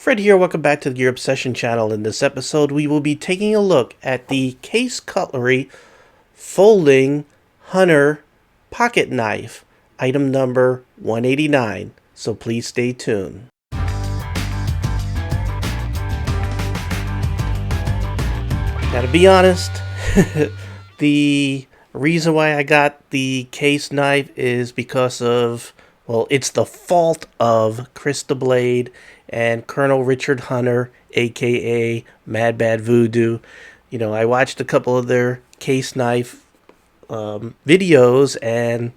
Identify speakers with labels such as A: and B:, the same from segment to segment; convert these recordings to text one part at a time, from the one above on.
A: Fred here, welcome back to your Obsession channel. In this episode, we will be taking a look at the Case Cutlery Folding Hunter Pocket Knife, item number 189, so please stay tuned. Now to be honest, the reason why I got the case knife is because of, well, it's the fault of Krista Blade and Colonel Richard Hunter, aka Mad Bad Voodoo. You know, I watched a couple of their case knife videos, and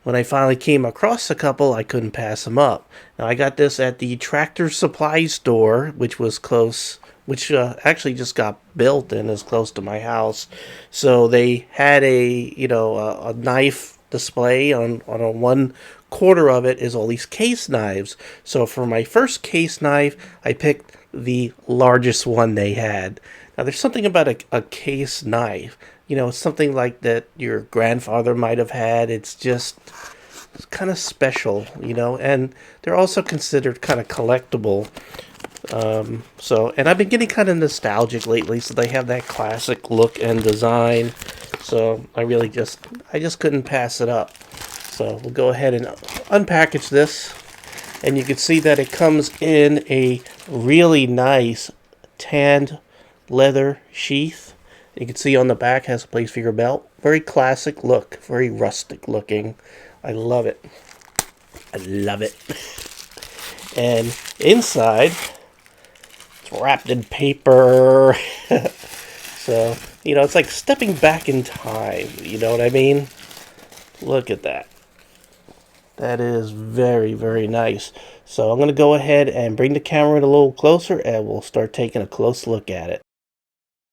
A: when I finally came across a couple, I couldn't pass them up. Now, I got this at the Tractor Supply store, which was close, which actually just got built and is close to my house. So they had a knife display on one quarter of it is all these case knives. So for my first case knife, I picked the largest one they had. Now, there's something about a case knife. You know, something like that your grandfather might have had. It's kind of special, you know, and they're also considered kind of collectible. And I've been getting kind of nostalgic lately, so they have that classic look and design. So I just couldn't pass it up. So we'll go ahead and unpackage this, and you can see that it comes in a really nice tanned leather sheath. You can see on the back has a place for your belt. Very classic look, very rustic looking. I love it. I love it. And inside, it's wrapped in paper. So, you know, it's like stepping back in time. You know what I mean? Look at that. That is very, very nice. So I'm going to go ahead and bring the camera in a little closer, and we'll start taking a close look at it.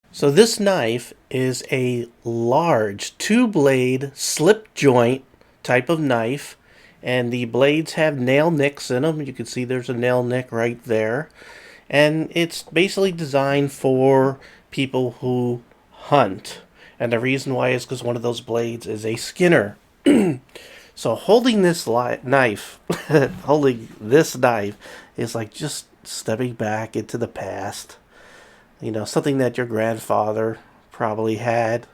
A: So this knife is a large two-blade slip joint type of knife, and the blades have nail nicks in them. You can see there's a nail nick right there. And it's basically designed for people who hunt. And the reason why is because one of those blades is a skinner. So holding this knife, holding this knife is like just stepping back into the past. You know, something that your grandfather probably had.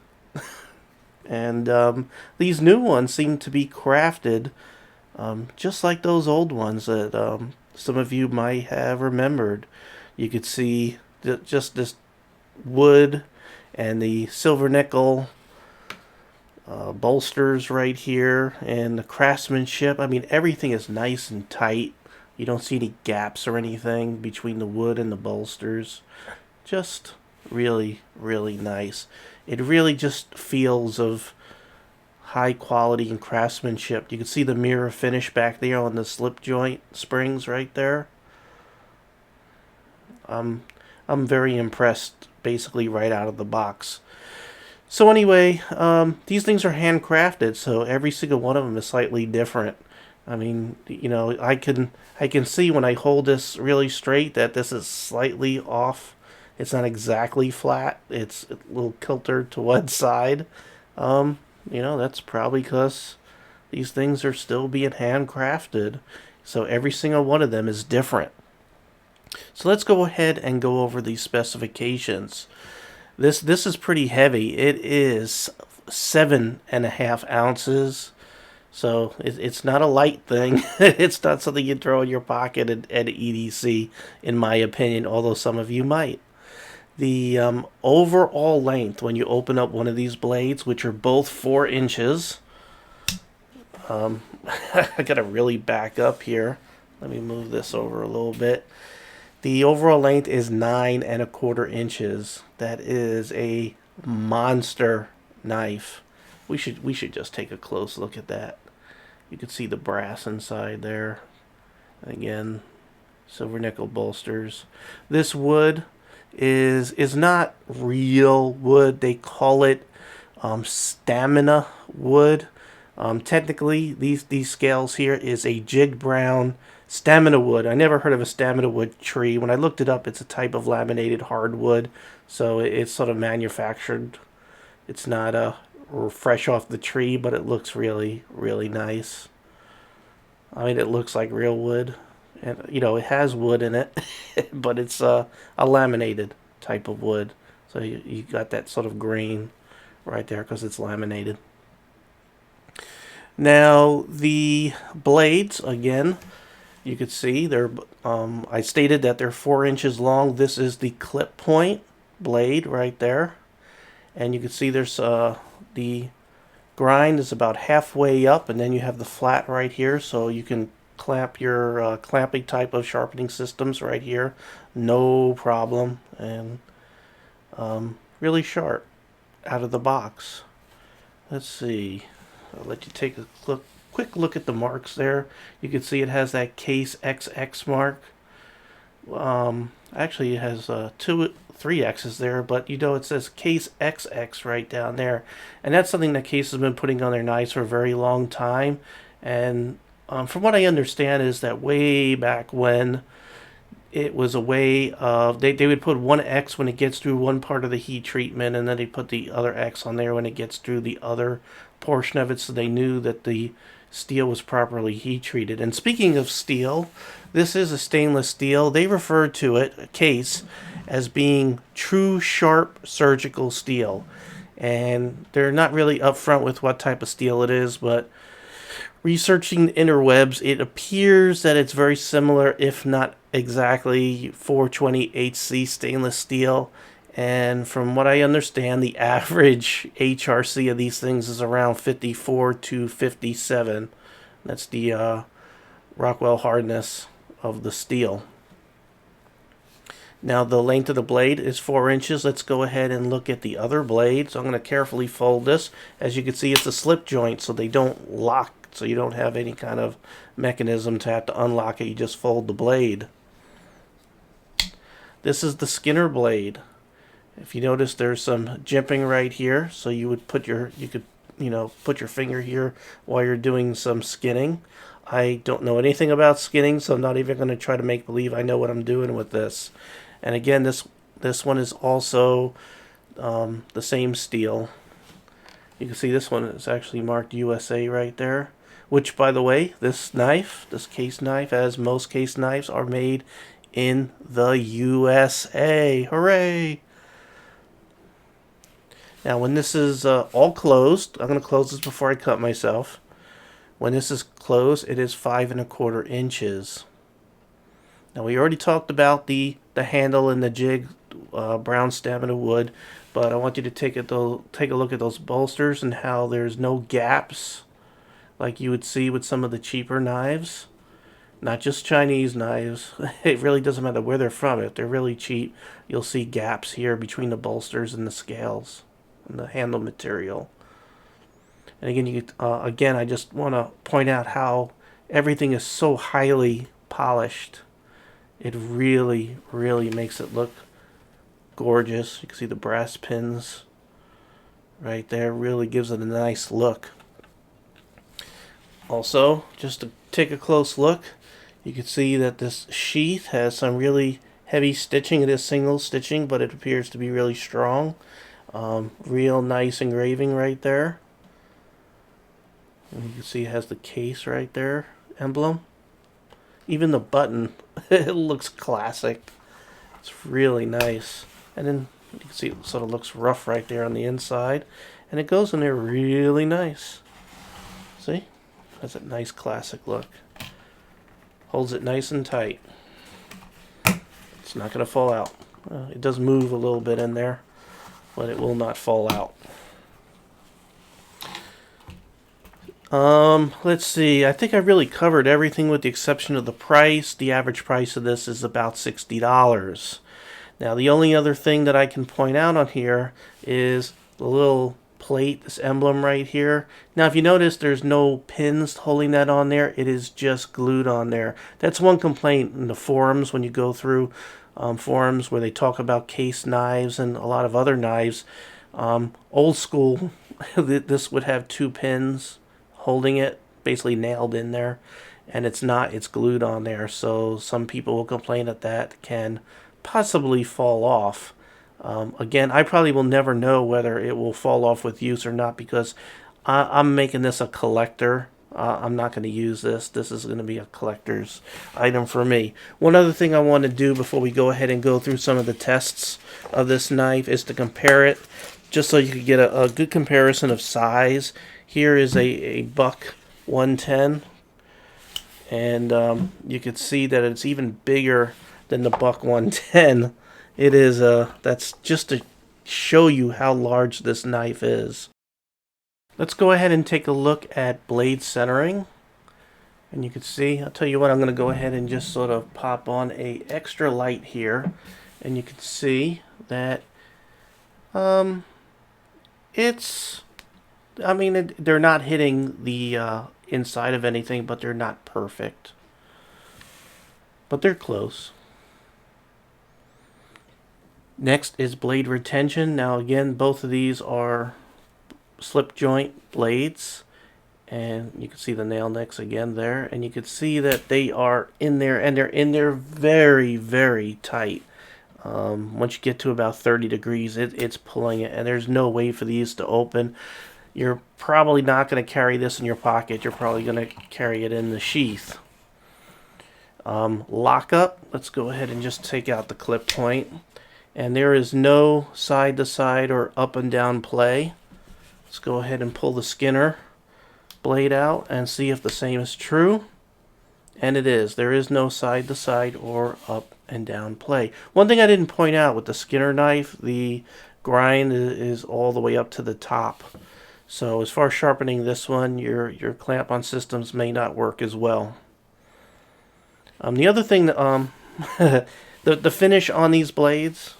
A: And these new ones seem to be crafted just like those old ones that some of you might have remembered. You could see just this wood and the silver nickel bolsters right here, and the craftsmanship. I mean, everything is nice and tight. You don't see any gaps or anything between the wood and the bolsters. Just really, really nice. It really just feels of high quality and craftsmanship. You can see the mirror finish back there on the slip joint springs right there. I'm very impressed basically right out of the box. So anyway, these things are handcrafted, so every single one of them is slightly different. I mean, you know, I can see when I hold this really straight that this is slightly off. It's not exactly flat. It's a little kilter to one side. You know, that's probably because these things are still being handcrafted. So every single one of them is different. So let's go ahead and go over these specifications. This is pretty heavy. It is 7.5 ounces. So it's not a light thing. It's not something you throw in your pocket at EDC, in my opinion, although some of you might. The overall length, when you open up one of these blades, which are both 4 inches, I gotta really back up here. Let me move this over a little bit. The overall length is 9.25 inches. That is a monster knife. We should just take a close look at that. You can see the brass inside there. Again, silver nickel bolsters. This wood is not real wood. They call it stamina wood. Technically, these scales here is a jigged brown stamina wood. I never heard of a stamina wood tree. When I looked it up, it's a type of laminated hardwood, so it's sort of manufactured. It's not fresh off the tree, but it looks really, really nice. I mean, it looks like real wood. And you know, it has wood in it, but it's a laminated type of wood. So you got that sort of grain right there because it's laminated. Now the blades, again, you could see they're. I stated that they're 4 inches long. This is the clip point blade right there, and you can see there's the grind is about halfway up, and then you have the flat right here, so you can clamp your clamping type of sharpening systems right here, no problem, and really sharp out of the box. Let's see. I'll let you take a quick look at the marks there. You can see it has that case XX mark. Actually, it has three X's there, but you know it says case XX right down there, and that's something that Case has been putting on their knives for a very long time. And from what I understand, is that way back when it was a way of they would put one X when it gets through one part of the heat treatment, and then they put the other X on there when it gets through the other portion of it, so they knew that the steel was properly heat treated. And speaking of steel, this is a stainless steel. They refer to it, a Case, as being true sharp surgical steel. And they're not really upfront with what type of steel it is, but researching the interwebs, it appears that it's very similar, if not exactly, 420 HC stainless steel. And from what I understand, the average HRC of these things is around 54 to 57. That's the Rockwell hardness of the steel. Now the length of the blade is 4 inches. Let's go ahead and look at the other blade. So I'm going to carefully fold this. As you can see, it's a slip joint, so they don't lock. So you don't have any kind of mechanism to have to unlock it. You just fold the blade. This is the Skinner blade. If you notice, there's some jimping right here, so you would put your put your finger here while you're doing some skinning. I don't know anything about skinning, so I'm not even going to try to make believe I know what I'm doing with this. And again, this one is also the same steel. You can see this one is actually marked USA right there. Which, by the way, this knife, this Case knife, as most Case knives, are made in the USA. Hooray! Now, when this is all closed, I'm going to close this before I cut myself. When this is closed, it is 5¼ inches. Now, we already talked about the handle and the jig, brown stem and wood, but I want you to take a look at those bolsters and how there's no gaps like you would see with some of the cheaper knives. Not just Chinese knives. It really doesn't matter where they're from. If they're really cheap, you'll see gaps here between the bolsters and the scales and the handle material. And again, again, I just want to point out how everything is so highly polished. It really, really makes it look gorgeous. You can see the brass pins right there. Really gives it a nice look. Also, just to take a close look, you can see that this sheath has some really heavy stitching. It is single stitching, but it appears to be really strong. Real nice engraving right there. And you can see it has the Case right there, emblem. Even the button, it looks classic. It's really nice. And then you can see it sort of looks rough right there on the inside. And it goes in there really nice. See? Has a nice classic look. Holds it nice and tight. It's not going to fall out. It does move a little bit in there, but it will not fall out. Let's see. I think I really covered everything with the exception of the price. The average price of this is about $60. Now, the only other thing that I can point out on here is the little plate, this emblem right here. Now, if you notice, there's no pins holding that on there. It is just glued on there. That's one complaint in the forums when you go through forums where they talk about Case knives and a lot of other knives. Old school, this would have 2 pins holding it, basically nailed in there, and it's not, it's glued on there. So some people will complain that that can possibly fall off. Again, I probably will never know whether it will fall off with use or not, because I'm making this a collector I'm not going to use this. This is going to be a collector's item for me. One other thing I want to do before we go ahead and go through some of the tests of this knife is to compare it, just so you can get a good comparison of size. Here is a buck 110, and you can see that it's even bigger than the buck 110. It is that's just to show you how large this knife is. Let's go ahead and take a look at blade centering. And you can see, I'll tell you what, I'm going to go ahead and just sort of pop on a extra light here. And you can see that they're not hitting the inside of anything, but they're not perfect. But they're close. Next is blade retention. Now again, both of these are slip joint blades, and you can see the nail necks again there, and you can see that they are in there, and they're in there very, very tight. Once you get to about 30 degrees, it's pulling it, and there's no way for these to open. You're probably not going to carry this in your pocket. You're probably going to carry it in the sheath. Lockup, let's go ahead and just take out the clip point, and there is no side to side or up and down play. Let's go ahead and pull the Skinner blade out and see if the same is true. And it is. There is no side to side or up and down play. One thing I didn't point out with the Skinner knife, the grind is all the way up to the top. So as far as sharpening this one, your clamp-on systems may not work as well. The other thing that the finish on these blades,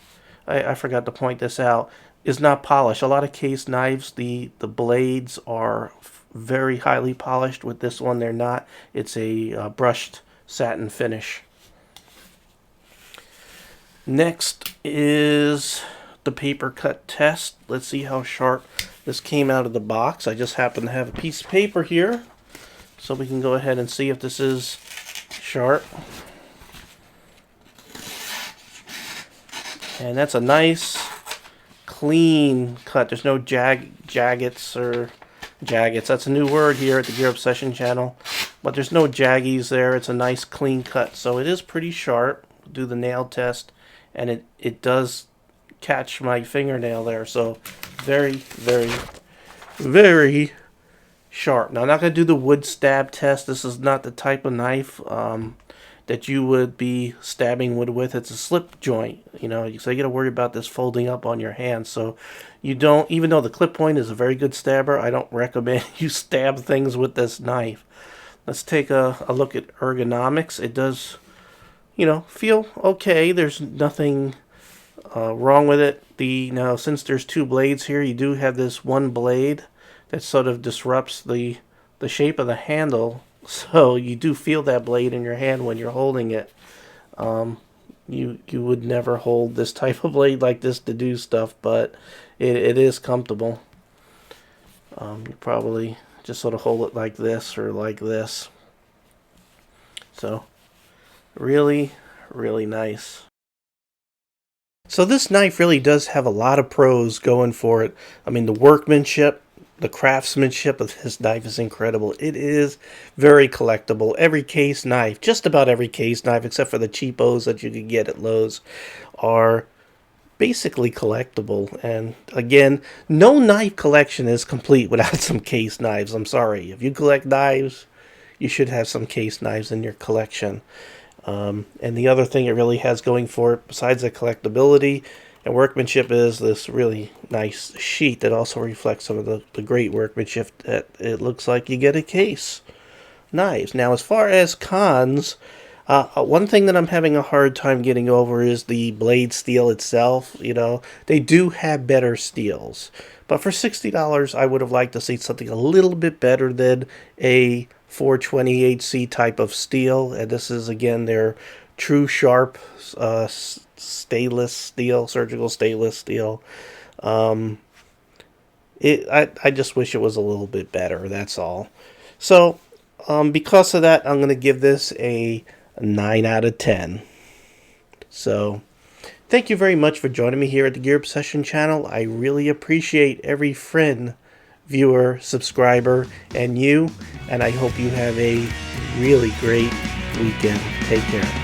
A: I forgot to point this out, is not polished. A lot of case knives, the blades are very highly polished. With this one, they're not. It's a brushed satin finish. Next is the paper cut test. Let's see how sharp this came out of the box. I just happen to have a piece of paper here, so we can go ahead and see if this is sharp. And that's a nice clean cut. There's no jaggets or jaggets. That's a new word here at the Gear Obsession channel. But there's no jaggies there. It's a nice clean cut. So it is pretty sharp. Do the nail test, and it does catch my fingernail there. So very, very, very sharp. Now I'm not going to do the wood stab test. This is not the type of knife that you would be stabbing wood with. It's a slip joint, so you got to worry about this folding up on your hand. So you don't, even though the clip point is a very good stabber, I don't recommend you stab things with this knife. Let's take a look at ergonomics. It does, feel okay. There's nothing wrong with it. Now, since there's two blades here, you do have this one blade that sort of disrupts the shape of the handle. So you do feel that blade in your hand when you're holding it. You would never hold this type of blade like this to do stuff, but it is comfortable. You probably just sort of hold it like this or like this. So really, really nice. So this knife really does have a lot of pros going for it. I mean, the workmanship, the craftsmanship of this knife is incredible. It is very collectible. Every case knife, just about every case knife, except for the cheapos that you can get at Lowe's, are basically collectible. And again, no knife collection is complete without some case knives. I'm sorry. If you collect knives, you should have some case knives in your collection. And the other thing it really has going for it, besides the collectability and workmanship, is this really nice sheath that also reflects some of the great workmanship that it looks like you get a case knives. Now, as far as cons, one thing that I'm having a hard time getting over is the blade steel itself. They do have better steels, but for $60, I would have liked to see something a little bit better than a 420HC type of steel. And this is, again, their true sharp stainless steel, surgical stainless steel. I just wish it was a little bit better, that's all. So because of that, I'm going to give this a 9 out of 10. So thank you very much for joining me here at the Gear Obsession channel. I really appreciate every friend, viewer, subscriber, and you. And I hope you have a really great weekend. Take care.